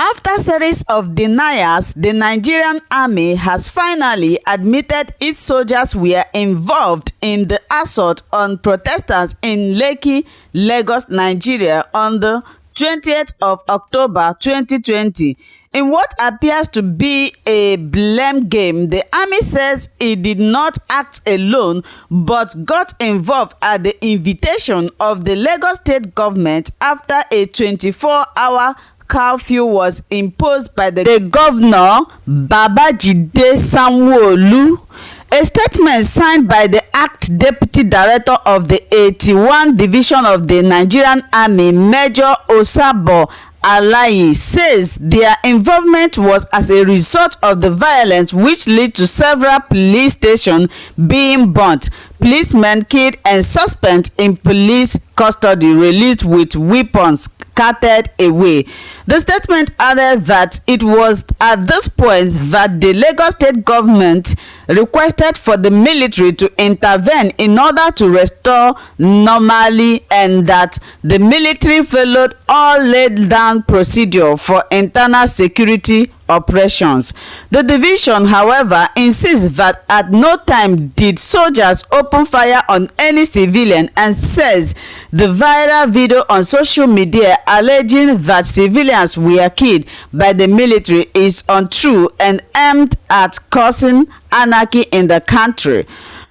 After a series of denials, the Nigerian army has finally admitted its soldiers were involved in the assault on protesters in Lekki, Lagos, Nigeria on the 20th of October 2020. In what appears to be a blame game, the army says it did not act alone but got involved at the invitation of the Lagos state government after a 24-hour curfew was imposed by the governor, Babajide Sanwo Olu. A statement signed by the Act Deputy Director of the 81 Division of the Nigerian Army, Major Osabo Alayi, says their involvement was as a result of the violence which led to several police stations being burnt, policemen killed, and suspects in police custody released with weapons carted away. The statement added that it was at this point that the Lagos state government requested for the military to intervene in order to restore normality, and that the military followed all laid down procedure for internal security operations. The division, however, insists that at no time did soldiers open fire on any civilian and says the viral video on social media alleging that civilians were killed by the military is untrue and aimed at causing anarchy in the country.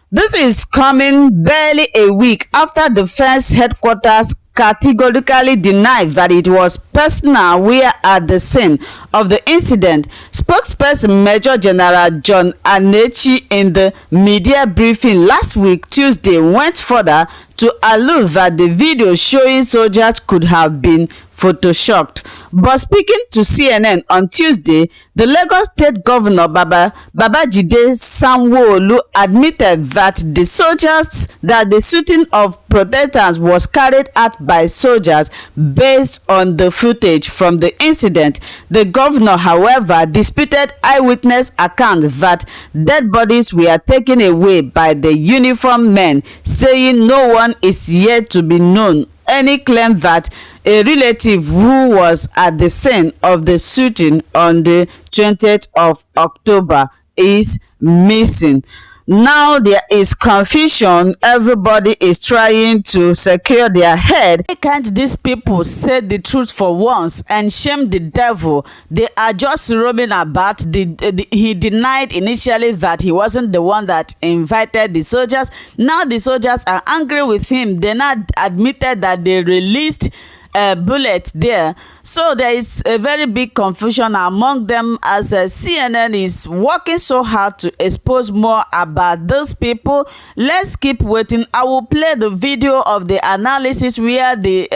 This is coming barely a week after the first headquarters categorically denied that it was personnel were at the scene of the incident. Spokesperson Major General John Anechi in the media briefing last week Tuesday went further to allude that the video showing soldiers could have been photoshopped. But speaking to CNN on Tuesday, the Lagos State Governor Babajide Sanwo Olu admitted that the shooting of protesters was carried out by soldiers based on the footage from the incident. The governor, however, disputed eyewitness accounts that dead bodies were taken away by the uniformed men, saying no one is yet to be known. Any claim that a relative who was at the scene of the shooting on the 20th of October is missing. Now there is confusion. Everybody is trying to secure their head. Why can't these people say the truth for once and shame the devil? They are just roaming about. He denied initially that he wasn't the one that invited the soldiers. Now the soldiers are angry with him. They not admitted that they released bullet there. So there is a very big confusion among them as CNN is working so hard to expose more about those people. Let's keep waiting. I will play the video of the analysis where the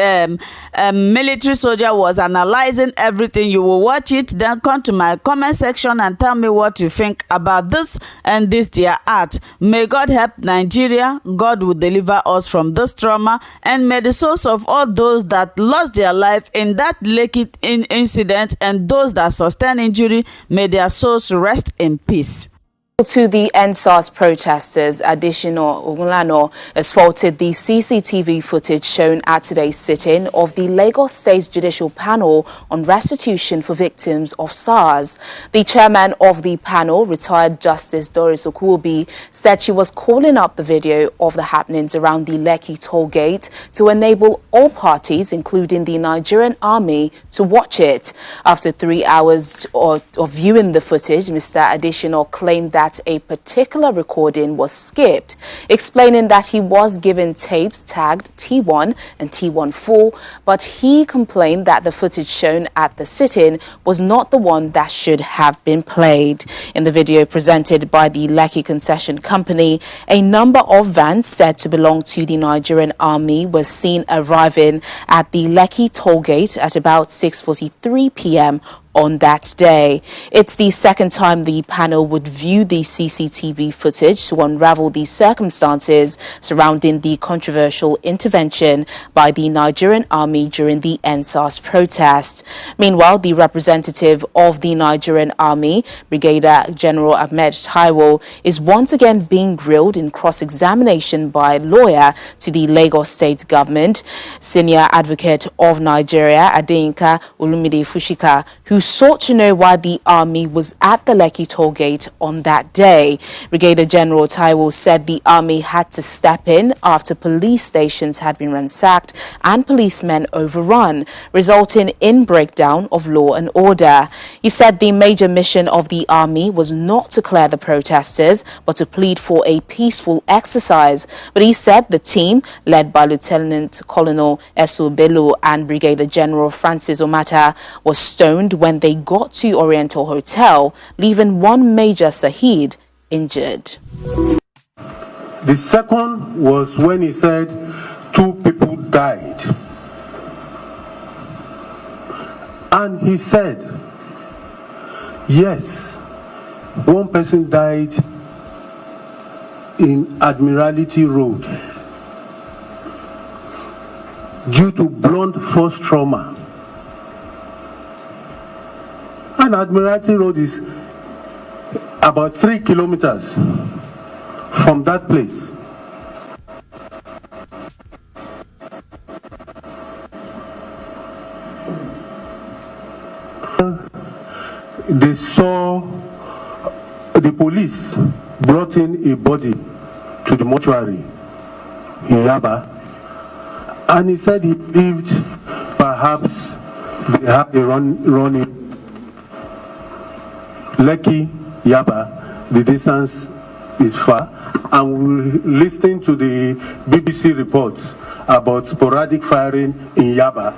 military soldier was analyzing everything. You will watch it, then come to my comment section and tell me what you think about this and this their art. May God help Nigeria. God will deliver us from this trauma, and may the souls of all those that lost their life in that Lekki incident and those that sustained injury, may their souls rest in peace. To the NSAS protesters, Additional Ogunlano has faulted the CCTV footage shown at today's sit-in of the Lagos State Judicial Panel on restitution for victims of SARS. The chairman of the panel, retired Justice Doris Okuobi, said she was calling up the video of the happenings around the Lekki Tolegate to enable all parties, including the Nigerian army, to watch it. After 3 hours of viewing the footage, Mr. Additional claimed that a particular recording was skipped, explaining that he was given tapes tagged T1 and T14, but he complained that the footage shown at the sit-in was not the one that should have been played. In the video presented by the Lekki Concession Company, a number of vans said to belong to the Nigerian army were seen arriving at the Lekki Tolegate at about 6:43 p.m. on that day. It's the second time the panel would view the CCTV footage to unravel the circumstances surrounding the controversial intervention by the Nigerian army during the NSAS protest. Meanwhile, the representative of the Nigerian army, Brigadier General Admitt, is once again being grilled in cross-examination by a lawyer to the Lagos state government. Senior advocate of Nigeria, Adeyinka Olumide Fushika, who sought to know why the army was at the Lekki Tolegate on that day. Brigadier General Taiwo said the army had to step in after police stations had been ransacked and policemen overrun, resulting in breakdown of law and order. He said the major mission of the army was not to clear the protesters, but to plead for a peaceful exercise. But he said the team, led by Lieutenant Colonel SH0T and Brigadier General Francis Omata, was stoned when they got to Oriental Hotel, leaving one Major Sahid injured. The second was when he said 2 people died. And he said, yes, 1 person died in Admiralty Road due to blunt force trauma. And Admiralty Road is about 3 kilometers from that place. They saw the police brought in a body to the mortuary in Yaba, and he said he believed perhaps they had a running Lekki, Yaba. The distance is far, and we're listening to the BBC reports about sporadic firing in Yaba.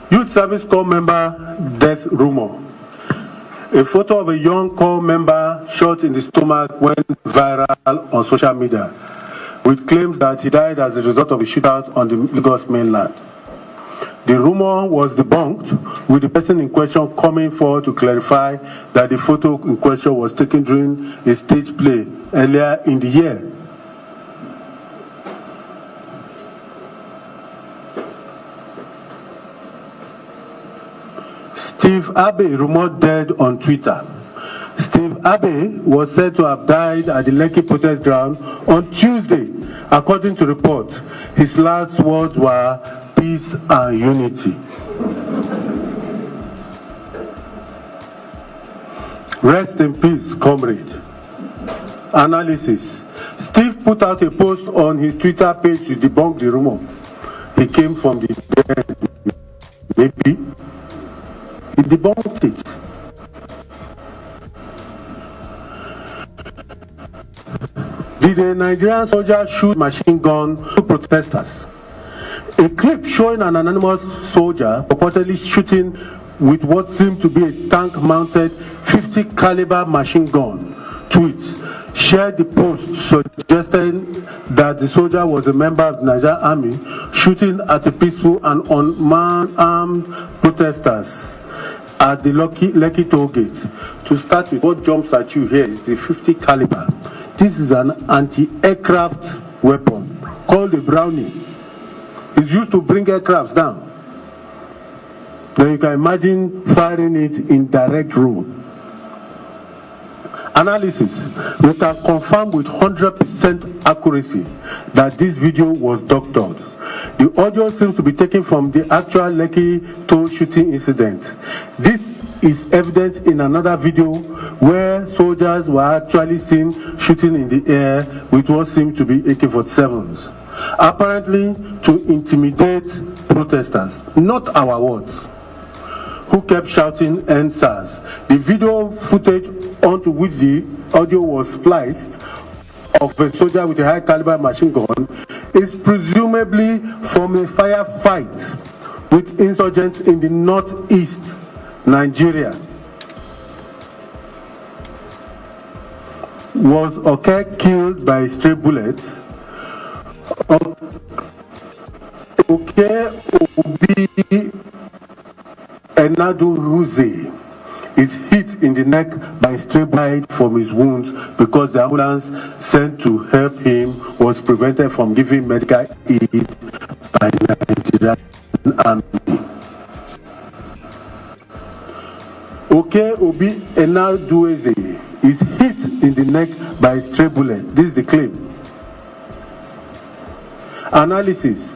Youth Service Corps member death rumor. A photo of a young Corps member shot in the stomach went viral on social media, with claims that he died as a result of a shootout on the Lagos mainland. The rumor was debunked, with the person in question coming forward to clarify that the photo in question was taken during a stage play earlier in the year. Steve Abbey rumored dead on Twitter. Steve Abbey was said to have died at the Lekki protest ground on Tuesday. According to reports, his last words were peace and unity. Rest in peace, comrade. Analysis. Steve put out a post on his Twitter page to debunk the rumor. He came from the dead. Maybe. He debunked it. Did a Nigerian soldier shoot machine gun to protesters? A clip showing an anonymous soldier purportedly shooting with what seemed to be a tank-mounted 50 caliber machine gun tweets shared the post suggesting that the soldier was a member of the Nigerian army shooting at a peaceful and unarmed protesters at the Lekki Tolegate. To start with, what jumps at you here is the 50 caliber. This is an anti-aircraft weapon called a Brownie. It's used to bring aircrafts down. Then you can imagine firing it in direct road. Analysis. We can confirm with 100% accuracy that this video was doctored. The audio seems to be taken from the actual Lekki Toll shooting incident. This is evident in another video where soldiers were actually seen shooting in the air with what seemed to be AK-47s, apparently to intimidate protesters, not our words, who kept shouting "End SARS." The video footage onto which the audio was spliced of a soldier with a high caliber machine gun is presumably from a firefight with insurgents in the northeast Nigeria. Was Oke killed by a stray bullet? Oke Obi Enaduhuze is hit in the neck by a stray bullet from his wounds because the ambulance sent to help him was prevented from giving medical aid by the Nigerian army. Oke Obi Enaduhuze is hit in the neck by a stray bullet. This is the claim. Analysis.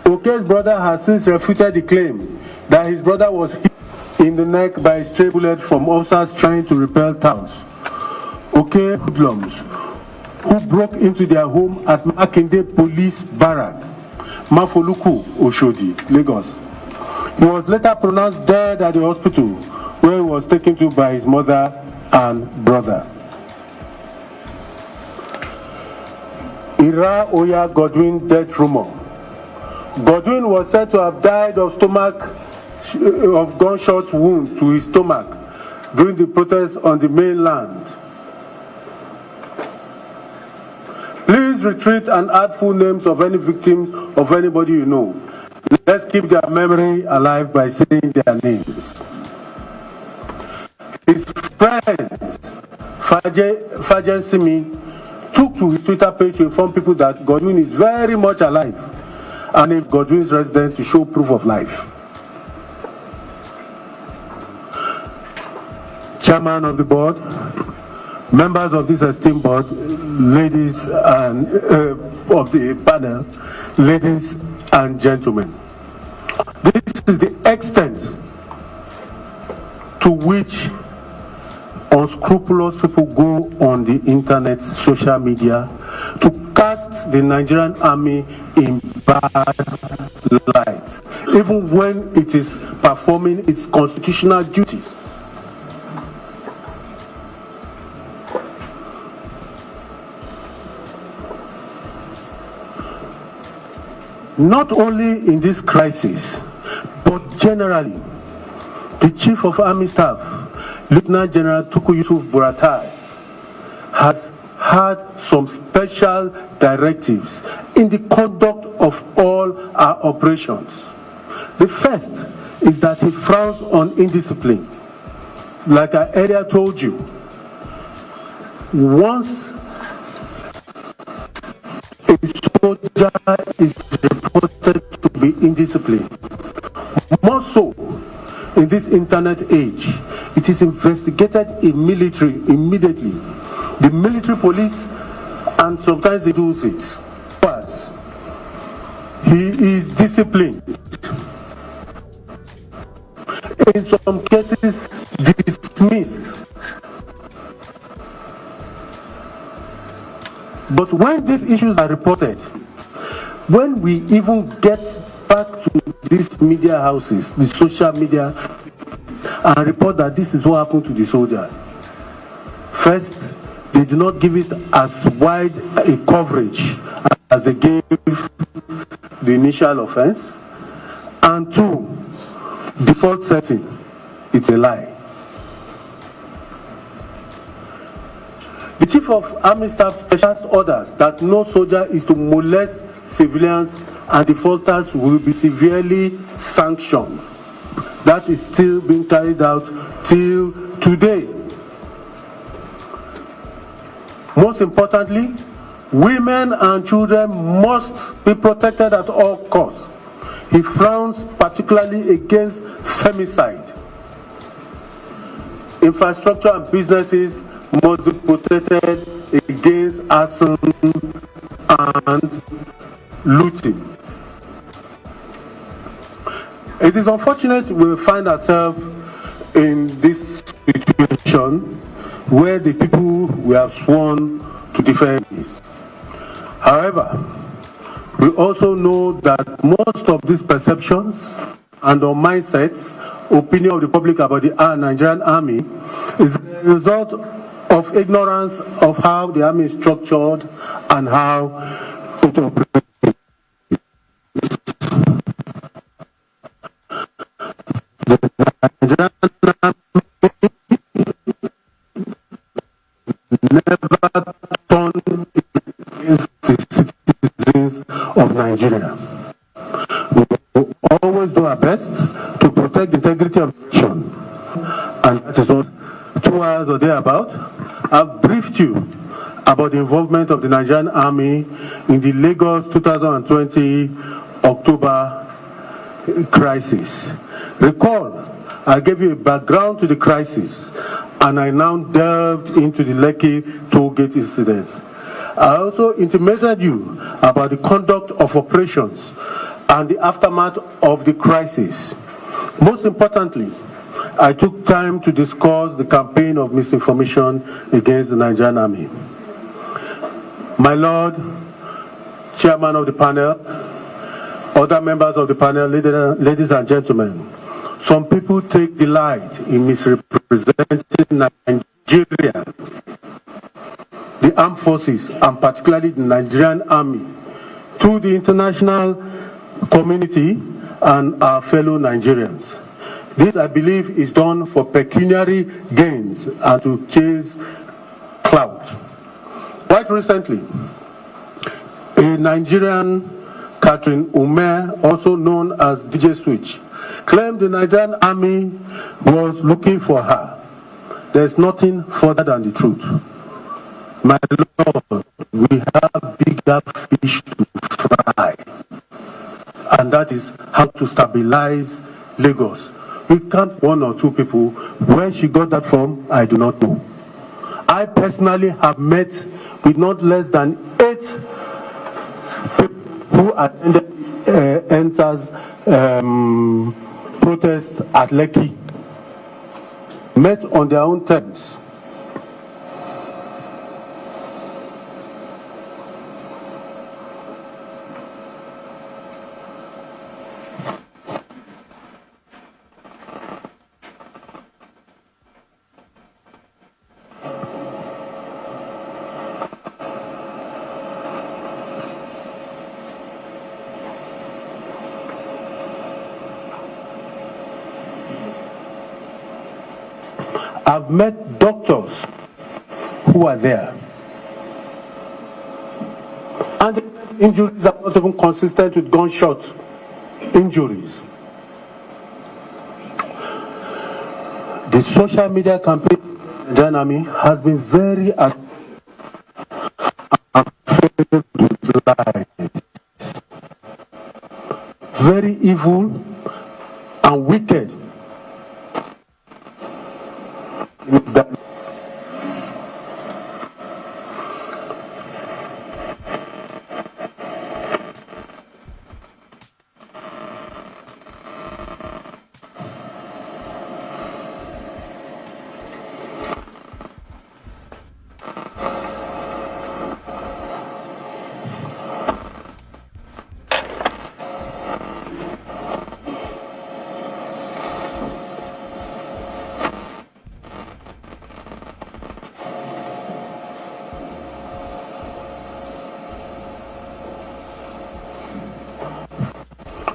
Oke's brother has since refuted the claim that his brother was hit in the neck by a stray bullet from officers trying to repel towns. Oke hoodlums who broke into their home at Makinde Police Barrack, Mafoluku, Oshodi, Lagos. He was later pronounced dead at the hospital where he was taken to by his mother and brother. Ira Oya Godwin death rumor. Godwin was said to have died of gunshot wound to his stomach during the protests on the mainland. Please retreat and add full names of any victims of anybody you know. Let's keep their memory alive by saying their names. His friend, Fajen Simi, took to his Twitter page to inform people that Godwin is very much alive and if Godwin's resident to show proof of life. Chairman of the board, members of this esteemed board, ladies and of the panel, ladies and gentlemen, this is the extent to which unscrupulous people go on the internet, social media, to cast the Nigerian army in bad light, even when it is performing its constitutional duties. Not only in this crisis, but generally, the Chief of Army Staff, Lieutenant General Tuku Yusuf Buratai, has had some special directives in the conduct of all our operations. The first is that he frowns on indiscipline. Like I earlier told you, once a soldier is reported to be indisciplined, more so in this internet age, it is investigated immediately. The military police, and sometimes they do it. First, he is disciplined. In some cases, dismissed. But when these issues are reported, when we even get back to these media houses, the social media, and report that this is what happened to the soldier, first, they do not give it as wide a coverage as they gave the initial offense. And two, default setting, it's a lie. The Chief of Army Staff special orders that no soldier is to molest civilians and defaulters will be severely sanctioned. That is still being carried out till today. Most importantly, women and children must be protected at all costs. He frowns particularly against femicide. Infrastructure and businesses must be protected against arson and looting. It is unfortunate we find ourselves in this situation where the people we have sworn to defend is. However, we also know that most of these perceptions and our mindsets, opinion of the public about the Nigerian army, is the result of ignorance of how the army is structured and how it operates. The Nigerian army never turned against the citizens of Nigeria. We will always do our best to protect the integrity of the nation. And that is what 2 hours or thereabout, I've briefed you about the involvement of the Nigerian Army in the Lagos 2020 October crisis. Recall, I gave you a background to the crisis, and I now delved into the Lekki Tolegate incident. I also intimated you about the conduct of operations and the aftermath of the crisis. Most importantly, I took time to discuss the campaign of misinformation against the Nigerian Army. My Lord, Chairman of the panel, other members of the panel, ladies and gentlemen, some people take delight in misrepresenting Nigeria, the armed forces, and particularly the Nigerian Army, to the international community and our fellow Nigerians. This, I believe, is done for pecuniary gains and to chase clout. Quite recently, a Nigerian, Catherine Ume, also known as DJ Switch, claimed the Nigerian Army was looking for her. There's nothing further than the truth. My Lord, we have bigger fish to fry, and that is how to stabilize Lagos. We can't one or two people. Where she got that from, I do not know. I personally have met with not less than 8 people who attended Enters protests at Lekki, met on their own terms. I've met doctors who are there, and the injuries are not even consistent with gunshot injuries. The social media campaign of the Nigerian Army has been very very evil and wicked.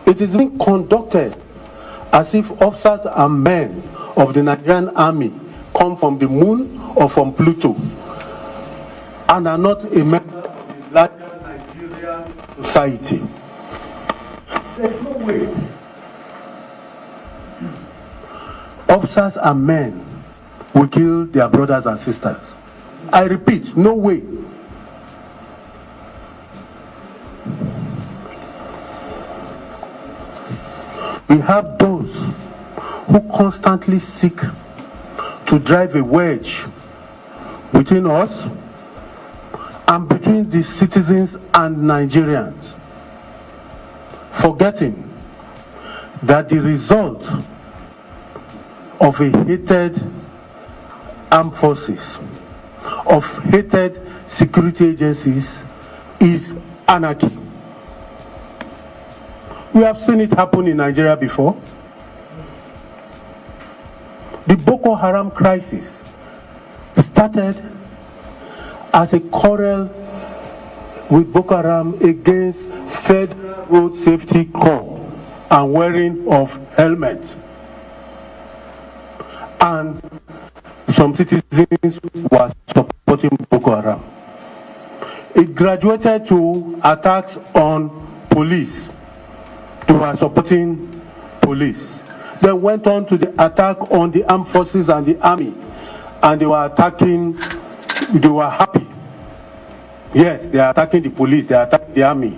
It is being conducted as if officers and men of the Nigerian Army come from the moon or from Pluto and are not a member of the larger Nigerian society. There is no way officers and men will kill their brothers and sisters. I repeat, no way. We have those who constantly seek to drive a wedge between us and between the citizens and Nigerians, forgetting that the result of a hated armed forces, of hated security agencies, is anarchy. We have seen it happen in Nigeria before. The Boko Haram crisis started as a quarrel with Boko Haram against Federal Road Safety Corps and wearing of helmets. And some citizens were supporting Boko Haram. It graduated to attacks on police. They were supporting police. Then went on to the attack on the armed forces and the army. And they were attacking, they were happy. Yes, they are attacking the police, they are attacking the army.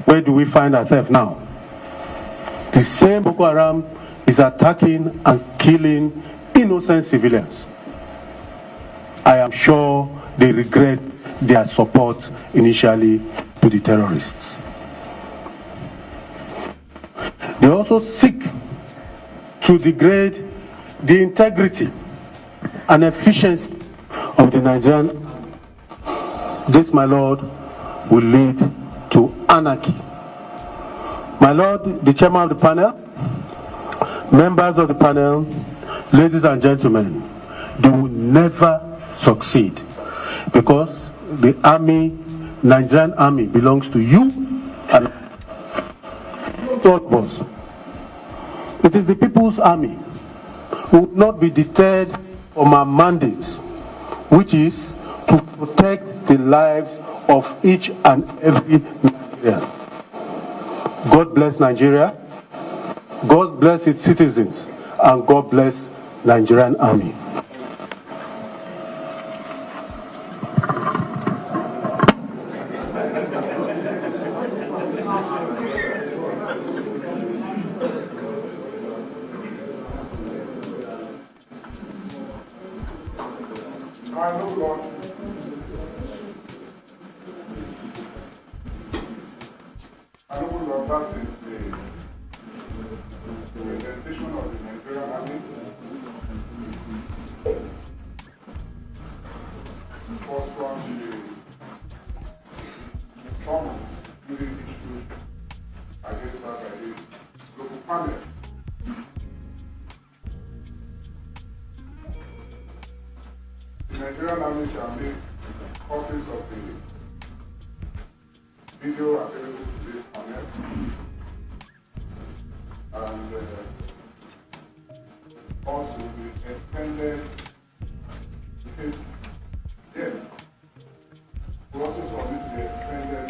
Where do we find ourselves now? The same Boko Haram is attacking and killing innocent civilians. I am sure they regret their support initially to the terrorists. They also seek to degrade the integrity and efficiency of the Nigerian. This, my Lord, will lead to anarchy. My Lord, the chairman of the panel, members of the panel, ladies and gentlemen, they will never succeed because the army, Nigerian army, belongs to you and all of us. It is the people's army who will not be deterred from our mandate, which is to protect the lives of each and every Nigerian. God bless Nigeria, God bless its citizens, and God bless Nigerian army. That is the presentation of the Nigerian army. First one, the trauma during issue against that by the local panel. The Nigerian army shall make copies of the video available to this panel. And also we extended yes, we also submit the extended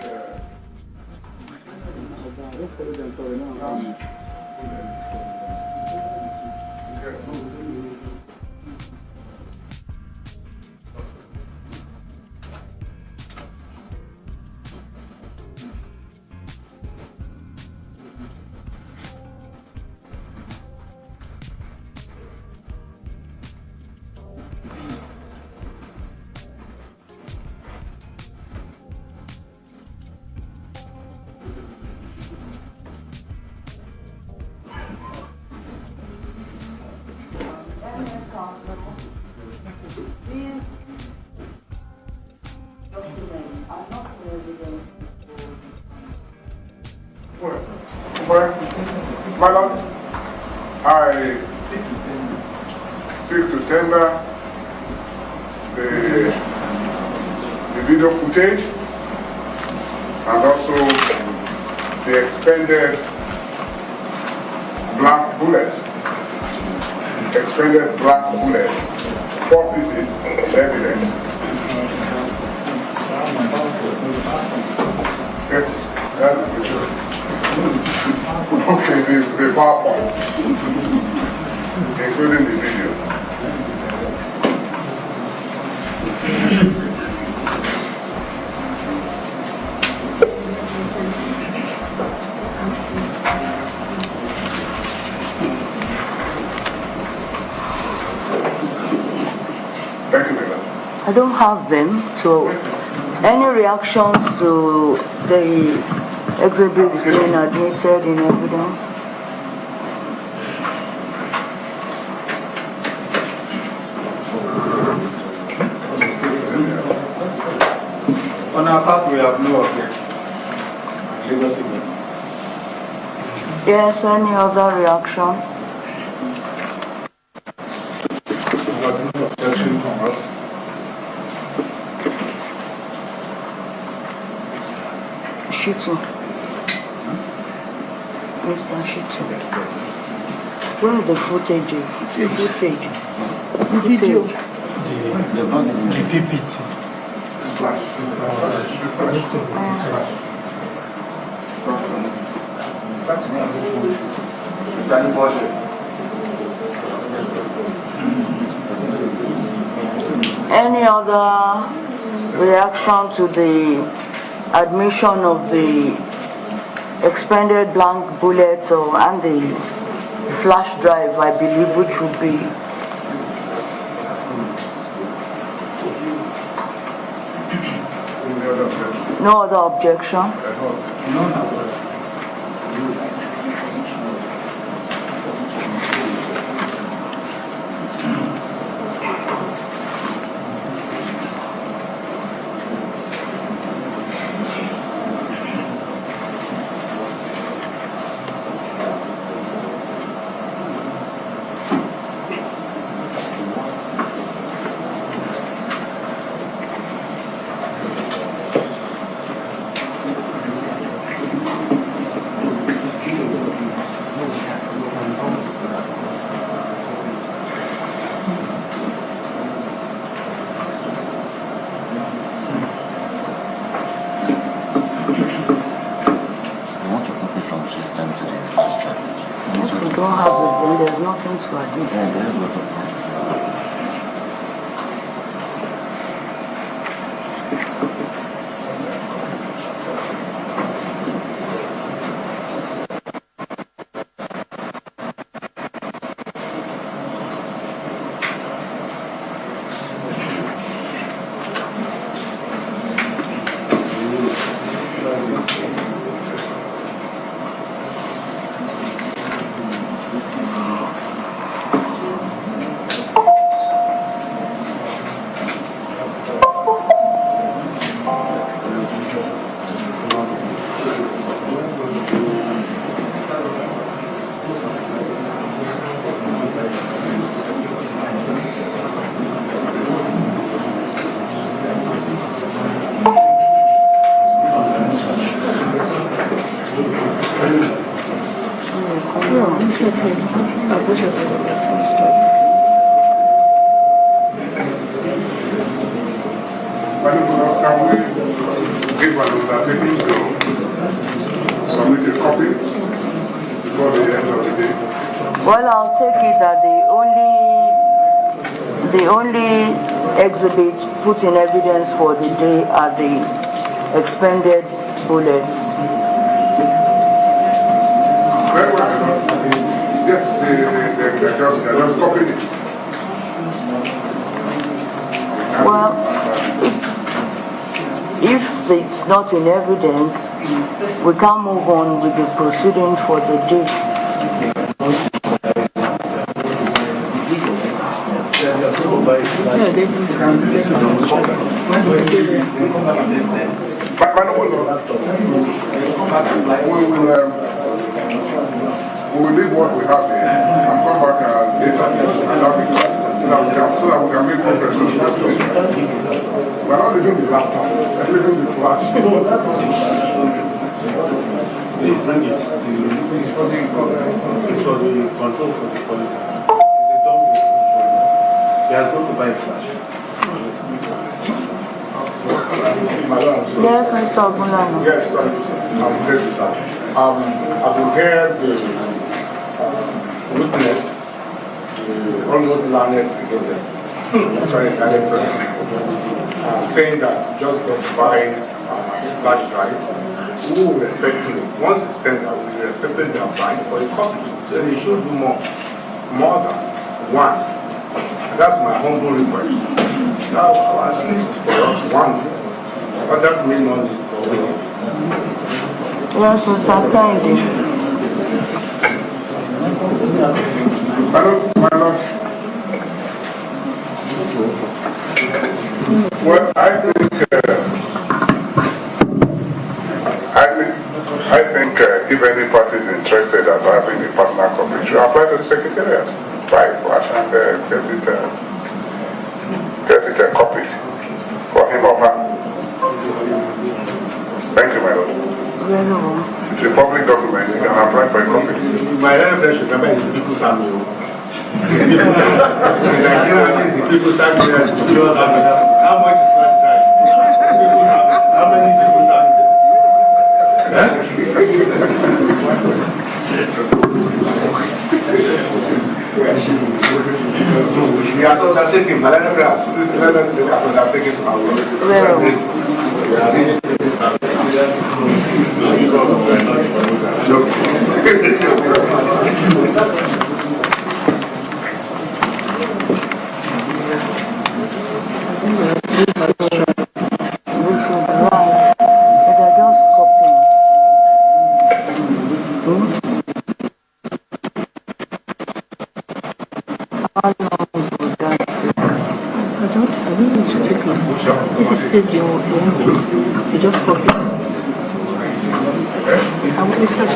Madam, I seek to tender the video footage and also the expended black bullets. Expended black bullets, 4 pieces of evidence. Yes, that's the picture. Okay, the PowerPoint, including the video. Thank you, madam. I don't have them, so any reactions to the exhibit being admitted in evidence? On our part, we have no objection. Yes, any other reaction? We have no objection from us. Shitu. Mr. Shitu. Where are the footages? Footage. The video. The PPT. Any other reaction to the admission of the expended blank bullets and the flash drive, I believe, which would be No other objection? No. Don't have it, then there's nothing to admit. Yeah, there is nothing. Can we give an undertaking to submit a copy before the end of the day? Well, I'll take it that the only exhibits put in evidence for the day are the expended bullets. Very well. Yes, they're just copying it. Well, if it's not in evidence, we can move on with the proceeding for the day. We will leave what we have here and come back later and have it so that we can make progress on this situation. We're not leaving the laptop, we're leaving the flash. Please bring it. It's for the control for the quality. They are going to buy flash. Yes, Mr. Obulano. Yes, I'm very sorry. I've been heard the witness, almost learned together, saying that just got to buy a flash drive. Who will expect this? Once it's tendered, we expected them buying for a copy. So they should do more than one. And that's my humble request. Now, at least for us, one. But that's me not for winning. Yes, Mr. Kennedy. My lord. Well, I think if any party is interested in having a personal copy, should apply to the Secretariat. Buy flash and get it copied for him or her. Thank you, my lord. It's a public document. You can apply for a copy. My reference should remember is the People's Army. Nigeria is the People's Army. How much is flash drive? People's Army. How many People's Army? We are undertaking, but let us say undertaking from our work. save your own place. You just copy. I will start to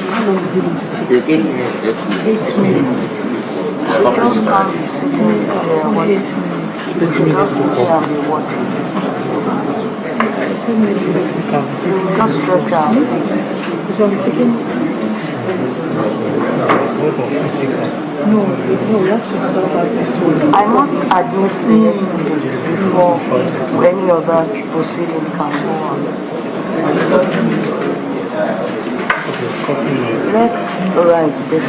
how long is it going to take? 8 minutes. Just can't be sitting there. 8 minutes. 8 minutes to copy. Just stretch out. So I'm taking... No, you have to solve out this one. I must admit before any other proceeding can go on. Let's write this.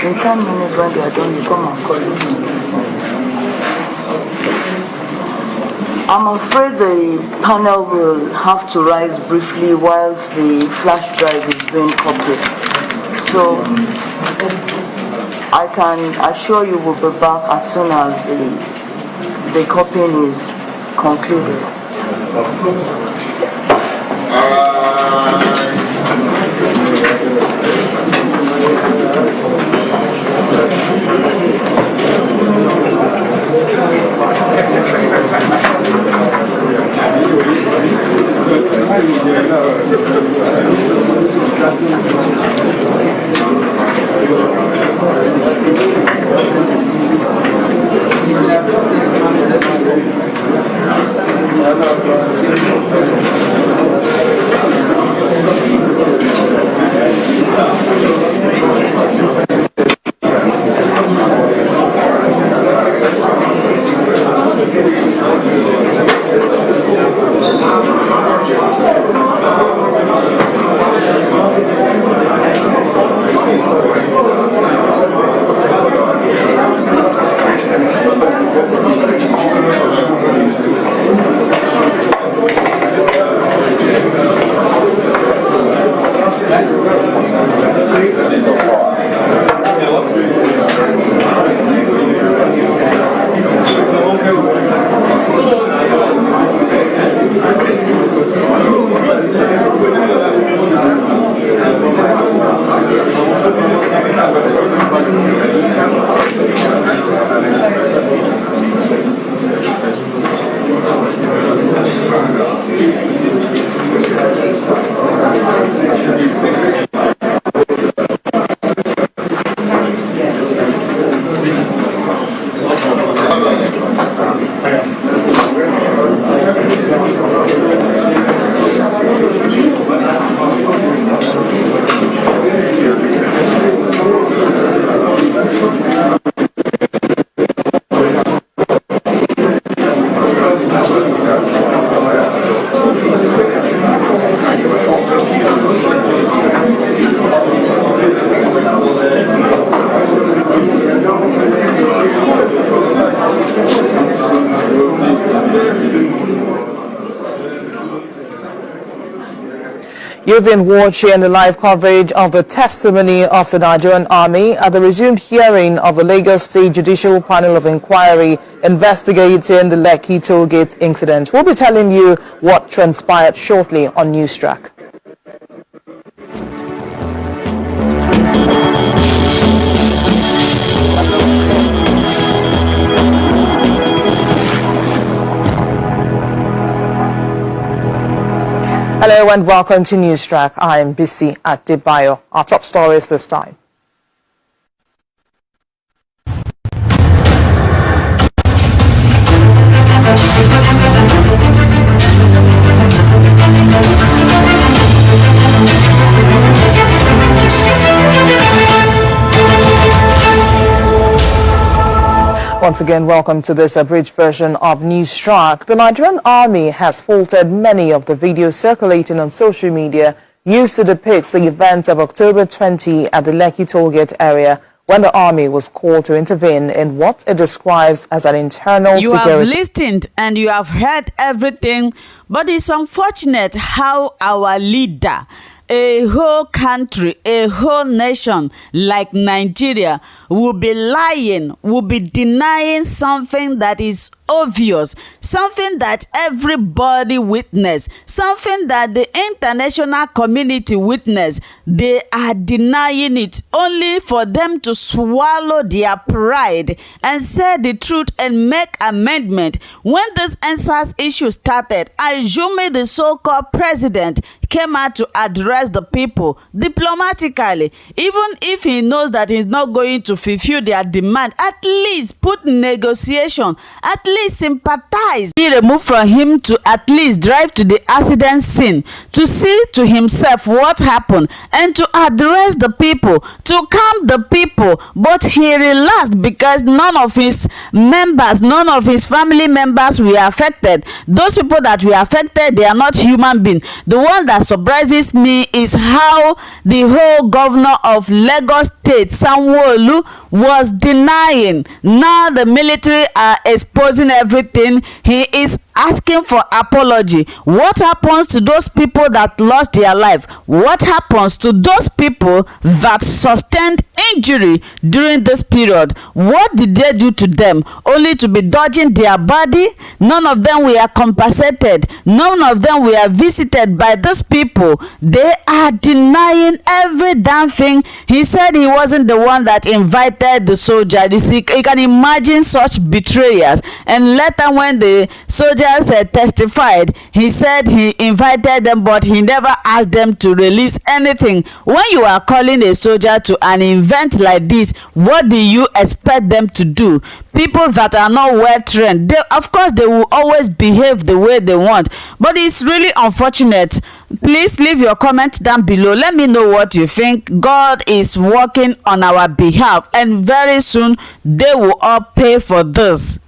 In 10 minutes when they are done, you come and call me. I'm afraid the panel will have to rise briefly whilst the flash drive is being copied. So I can assure you we'll be back as soon as the copying is concluded. You've been watching the live coverage of the testimony of the Nigerian Army at the resumed hearing of the Lagos State Judicial Panel of Inquiry investigating the Lekki Tolegate incident. We'll be telling you what transpired shortly on Newstrack. Hello and welcome to Newstrack. I am busy at Debayo. Our top stories this time. Once again, welcome to this abridged version of Newstrack. The Nigerian Army has faulted many of the videos circulating on social media used to depict the events of October 20 at the Lekki Tolegate area when the Army was called to intervene in what it describes as an internal security. You have listened and you have heard everything, but it's unfortunate how our leader a whole country, a whole nation like Nigeria will be lying, will be denying something that is obvious, something that everybody witnessed, something that the international community witnessed. They are denying it only for them to swallow their pride and say the truth and make amendment. When this NSAS issue started, Ajumi, the so-called president, came out to address the people diplomatically. Even if he knows that he's not going to fulfill their demand, at least put negotiation, at least sympathize. Be removed from him to at least drive to the accident scene to see to himself what happened and to address the people, to calm the people. But he relaxed because none of his members, none of his family members were affected. Those people that were affected, they are not human beings. The one that surprises me is how the whole governor of Lagos State, Sanwo Olu, was denying. Now the military are exposing everything. He is asking for apology. What happens to those people that lost their life? What happens to those people that sustained injury during this period? What did they do to them? Only to be dodging their body? None of them were compensated. None of them were visited by these people. They are denying every damn thing. He said he wasn't the one that invited the soldier. You can imagine such betrayers. And later when the soldiers testified, he said he invited them, but he never asked them to release anything. When you are calling a soldier to an event like this, what do you expect them to do? People that are not well trained, of course they will always behave the way they want, but it's really unfortunate. Please leave your comment down below. Let me know what you think. God is working on our behalf, and very soon they will all pay for this.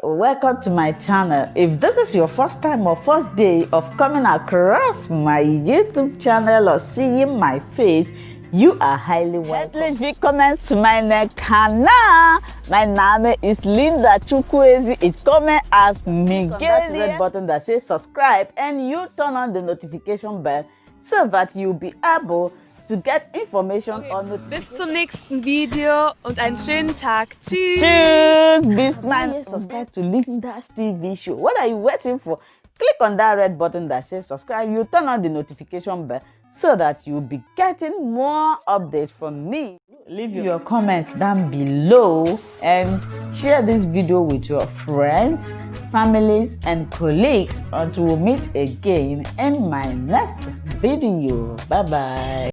Welcome to my channel. If this is your first time or first day of coming across my YouTube channel or seeing my face, you are highly welcome. Please willkommen to meine Kanal. Mein Name is Linda Chukwuezi. It's coming as Miguel. That red button that says subscribe, and you turn on the notification bell so that you'll be able to get information on notifications. Bis zum nächsten Video und einen schönen Tag. Tschüss. Tschüss. Bis man subscribe to Linda's TV show. What are you waiting for? Click on that red button that says subscribe. You turn on the notification bell so that you'll be getting more updates from me. Leave your comment down below and share this video with your friends, families, and colleagues until we meet again in my next video. Bye bye.